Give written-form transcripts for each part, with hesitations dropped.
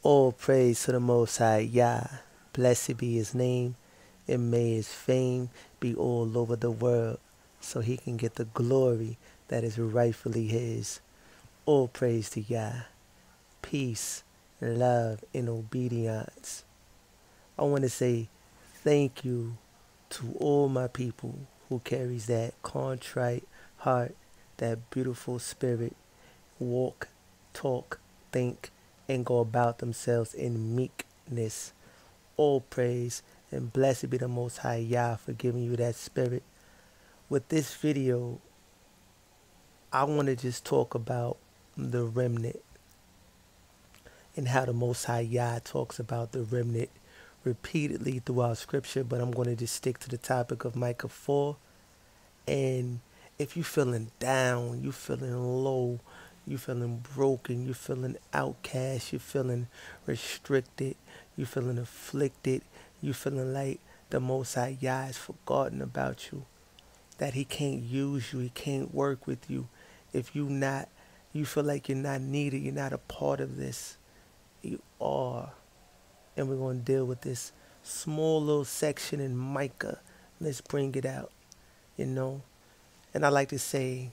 All praise to the Most High Yah. Blessed be his name, and may his fame be all over the world, so he can get the glory that is rightfully his. All praise to Yah. Peace, love, and obedience. I want to say thank you to all my people who carries that contrite heart, that beautiful spirit, walk, talk, think, and go about themselves in meekness. All praise and blessed be the Most High Yah for giving you that spirit. With this video, I want to just talk about the remnant and how the Most High Yah talks about the remnant repeatedly throughout Scripture, but I'm going to just stick to the topic of Micah 4. And if you're feeling down, you're feeling low, you're feeling broken, you're feeling outcast, you're feeling restricted, you're feeling afflicted, you're feeling like the Most High Yah has forgotten about you, that he can't use you, he can't work with you. If you feel like you're not needed, you're not a part of this, you are. And we're going to deal with this small little section in Micah. Let's bring it out, you know. And I like to say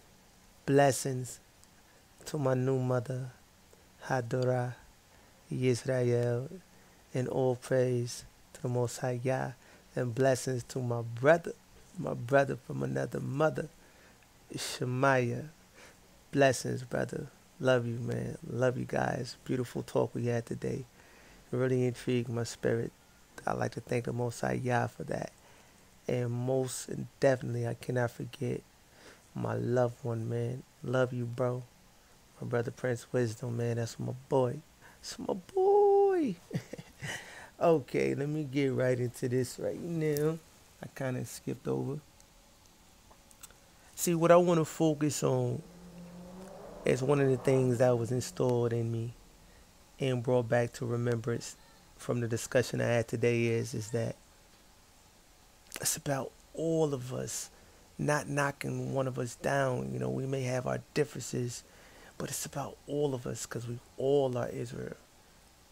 blessings to my new mother, Hadorah, Yisrael, and all praise to the Most High Yah, and blessings to my brother from another mother, Shemaiah. Blessings, brother. Love you, man. Love you guys. Beautiful talk we had today. It really intrigued my spirit. I'd like to thank the Most High Yah for that. And most definitely, I cannot forget my loved one, man. Love you, bro. My brother Prince Wisdom, man. That's my boy. That's my boy. Okay, let me get right into this right now. I kind of skipped over. See, what I want to focus on is one of the things that was installed in me and brought back to remembrance from the discussion I had today is that it's about all of us, not knocking one of us down. You know, we may have our differences, but it's about all of us because we all are Israel.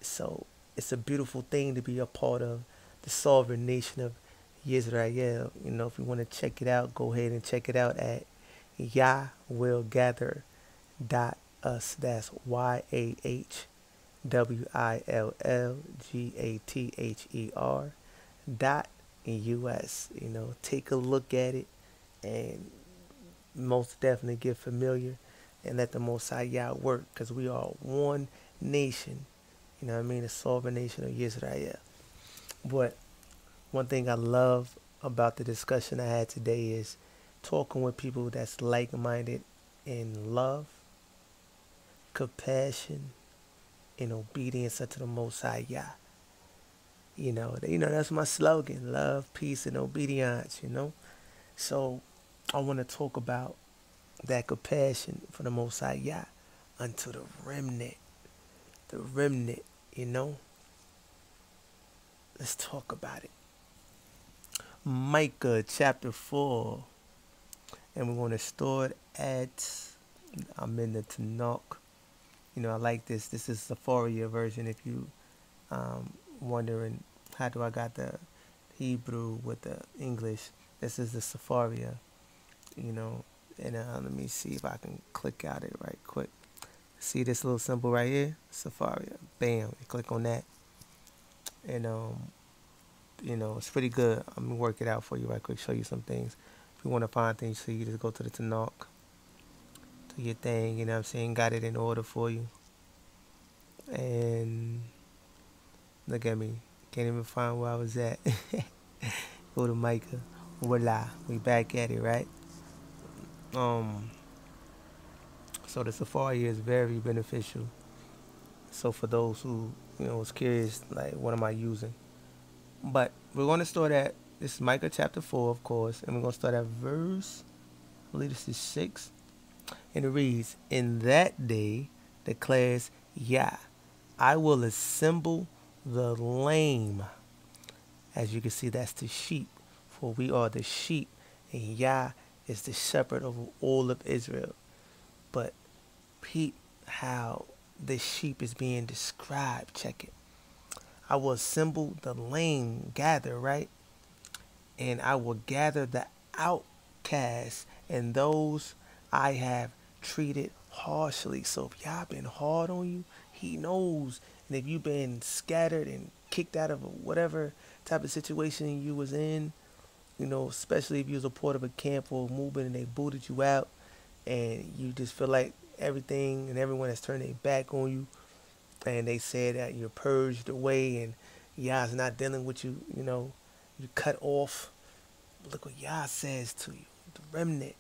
So it's a beautiful thing to be a part of the sovereign nation of Israel. You know, if you want to check it out, go ahead and check it out at YahWillGather.us. That's YahWillGather.us. You know, take a look at it and most definitely get familiar and let the Most High Yah work, because we are one nation. You know what I mean? The sovereign nation of Israel. But one thing I love about the discussion I had today is talking with people that's like-minded in love, compassion, and obedience unto the Most High Yah. You know, that's my slogan: love, peace, and obedience. You know, so I want to talk about that compassion for the Most High Yah unto the remnant. The remnant, you know. Let's talk about it. Micah chapter 4. And we're going to start at, I'm in the Tanakh. You know, I like this. This is Sepharia version. If you wondering how do I got the Hebrew with the English, this is the Sepharia. You know, and let me see if I can click out it right quick. See this little symbol right here? Sepharia. Bam. You click on that. And, you know, it's pretty good. I'm going to work it out for you right quick, show you some things. If you want to find things, so you just go to the Tanakh, do your thing, you know what I'm saying? Got it in order for you. And look at me. Can't even find where I was at. Go to Micah. Voila. We back at it, right? So the Safari is very beneficial. So for those who, you know, was curious, like, what am I using? But we're going to start at, this is Micah chapter 4, of course, and we're going to start at verse, I believe this is 6. And it reads, "In that day declares Yah, I will assemble the lame." As you can see, that's the sheep, for we are the sheep, and Yah is the shepherd of all of Israel. But peep how this sheep is being described. Check it. I will assemble the lame, gather, right? And I will gather the outcasts and those I have treated harshly. So if Yah been hard on you, he knows. And if you've been scattered and kicked out of whatever type of situation you was in, you know, especially if you was a part of a camp or a movement and they booted you out and you just feel like everything and everyone has turned their back on you and they said that you're purged away and Yah's not dealing with you, you know, you cut off. Look what Yah says to you, the remnant.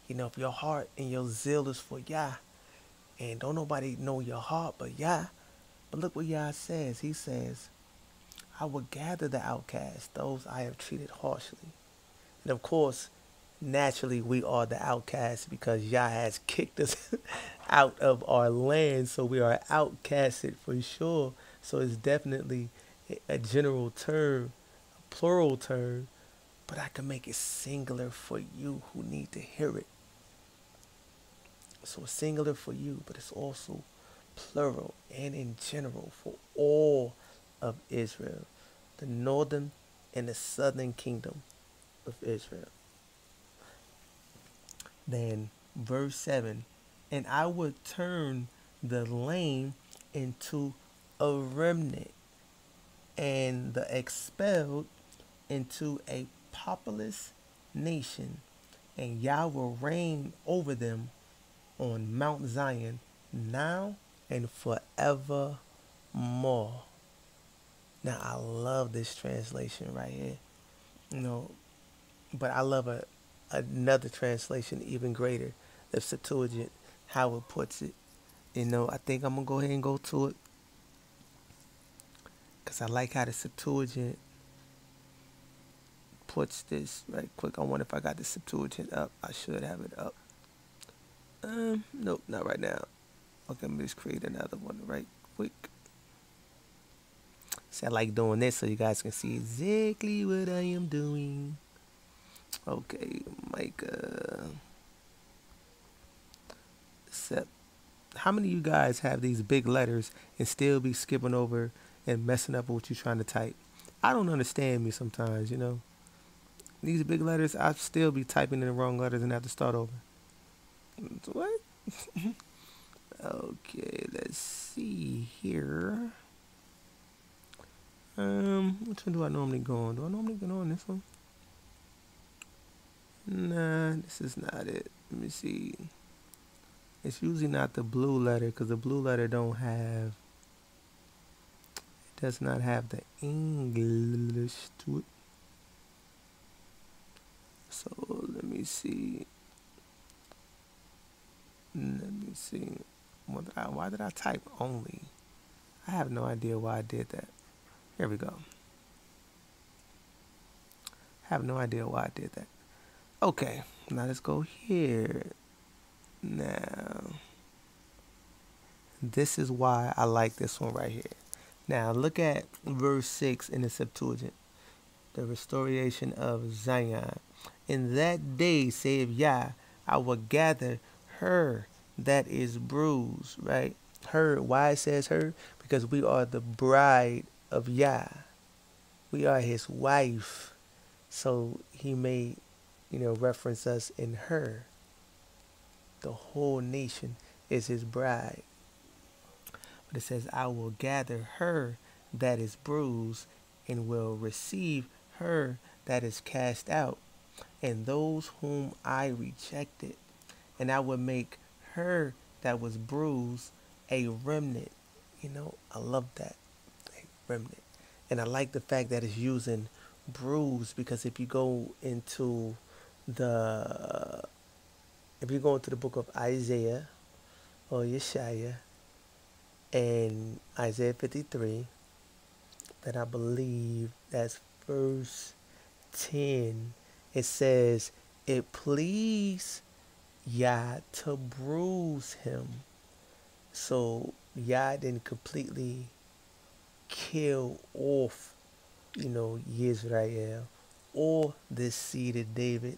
You know, if your heart and your zeal is for Yah, and don't nobody know your heart but Yah. But look what Yah says. He says, I will gather the outcasts, those I have treated harshly. And of course, naturally we are the outcasts because Yah has kicked us out of our land. So we are outcasted for sure. So it's definitely a general term, a plural term, but I can make it singular for you who need to hear it. So it's singular for you, but it's also plural and in general for all of Israel, the northern and the southern kingdom of Israel. Then verse 7, and I would turn the lame into a remnant and the expelled into a populous nation, and Yah will reign over them on Mount Zion now and forevermore. Now I love this translation right here. You know, but I love another translation even greater, the Septuagint, how it puts it. You know, I think I'm gonna go ahead and go to it because I like how the Septuagint puts this right quick. I wonder if I got the Septuagint up. I should have it up. Nope, not right now. Okay, let me just create another one right quick. See, I like doing this so you guys can see exactly what I am doing. Okay, Micah. Except, how many of you guys have these big letters and still be skipping over and messing up what you're trying to type? I don't understand me sometimes, you know. These big letters, I still be typing in the wrong letters and have to start over. What? Okay, let's see here. Which one do I normally go on? Do I normally go on this one? Nah, this is not it. Let me see. It's usually not the blue letter because the blue letter don't have, it does not have the English to it. So let me see. Why did I type only? I have no idea why I did that. Here we go. I have no idea why I did that. Okay, now let's go here. Now, this is why I like this one right here. Now, look at verse 6 in the Septuagint. The restoration of Zion. In that day, saith Yah, I will gather her that is bruised, right? Her, why it says her? Because we are the bride of Yah. We are his wife. So he may, you know, reference us in her. The whole nation is his bride. But it says, I will gather her that is bruised and will receive her that is cast out, and those whom I rejected, and I will make her that was bruised a remnant. You know, I love that. A remnant. And I like the fact that it's using bruised because if you go into the book of Isaiah or Yeshaya and Isaiah 53, that I believe that's verse 10, it says, it pleased Yah to bruise him. So Yah didn't completely kill off, you know, Yisrael or this seed of David.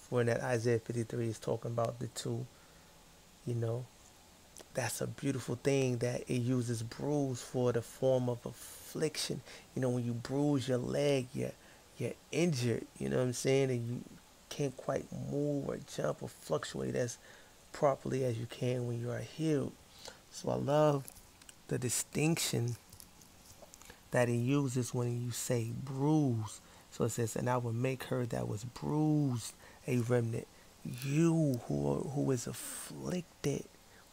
When that Isaiah 53 is talking about the two, you know. That's a beautiful thing that it uses bruise for the form of affliction. You know, when you bruise your leg, you're injured. You know what I'm saying? And you can't quite move or jump or fluctuate as properly as you can when you are healed. So I love the distinction that he uses when you say bruise. So it says, and I will make her that was bruised a remnant. You who is afflicted,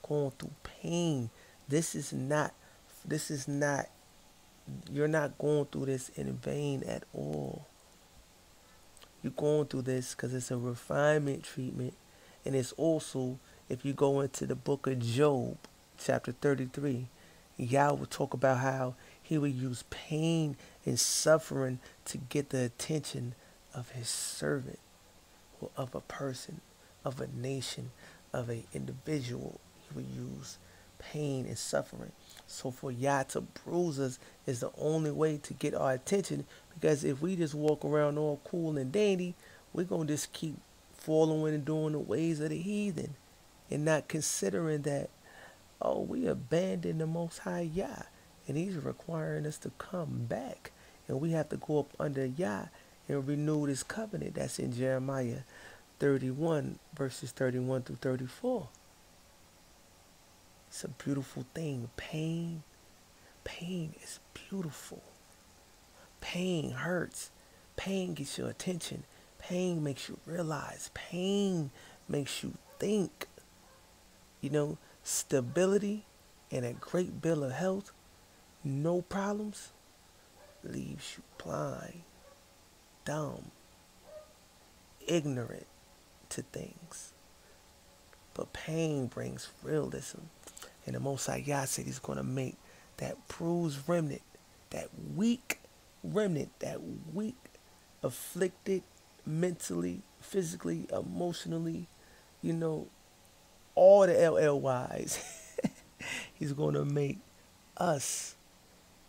going through pain. This is not, this is not, you're not going through this in vain at all. You're going through this because it's a refinement treatment. And it's also, if you go into the book of Job, chapter 33, Yah will talk about how he would use pain and suffering to get the attention of his servant, or of a person, of a nation, of an individual. He would use pain and suffering. So for Yah to bruise us is the only way to get our attention, because if we just walk around all cool and dandy, we're going to just keep following and doing the ways of the heathen and not considering that, oh, we abandoned the Most High Yah, and he's requiring us to come back. And we have to go up under Yah and renew this covenant. That's in Jeremiah 31, verses 31 through 34. It's a beautiful thing. Pain is beautiful. Pain hurts. Pain gets your attention. Pain makes you realize. Pain makes you think. You know, stability and a great bill of health, no problems, leaves you blind, dumb, ignorant to things. But pain brings realism. And the Most High Yah said he's going to make that bruised remnant, that weak remnant, that weak, afflicted mentally, physically, emotionally, you know, all the LLYs. He's going to make us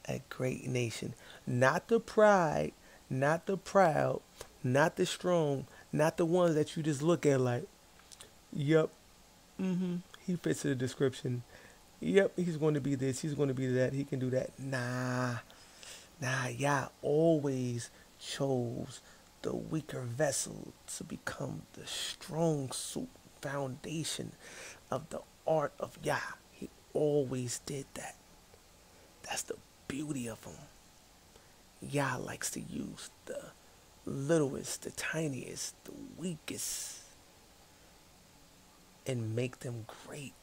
a great nation. Not the pride, not the proud, not the strong, not the ones that you just look at like, yep, he fits the description. Yep, he's going to be this, he's going to be that, he can do that. Nah, Yah always chose the weaker vessel to become the strong suit foundation of the art of Yah. He always did that. That's the beauty of him. Yah likes to use the littlest, the tiniest, the weakest, and make them great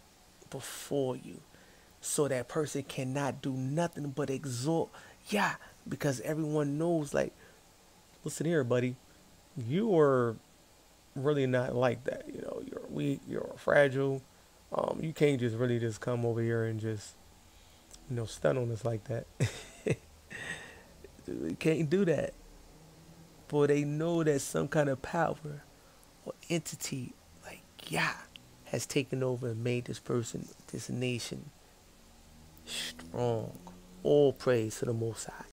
before you. So that person cannot do nothing but exalt Yah, because everyone knows, like, listen here, buddy, you are really not like that. You know, you're weak, you're fragile. You can't just really just come over here and just, you know, stun on us like that. You can't do that. For they know that some kind of power or entity like Yah has taken over and made this person, this nation, strong. All praise to the Most High.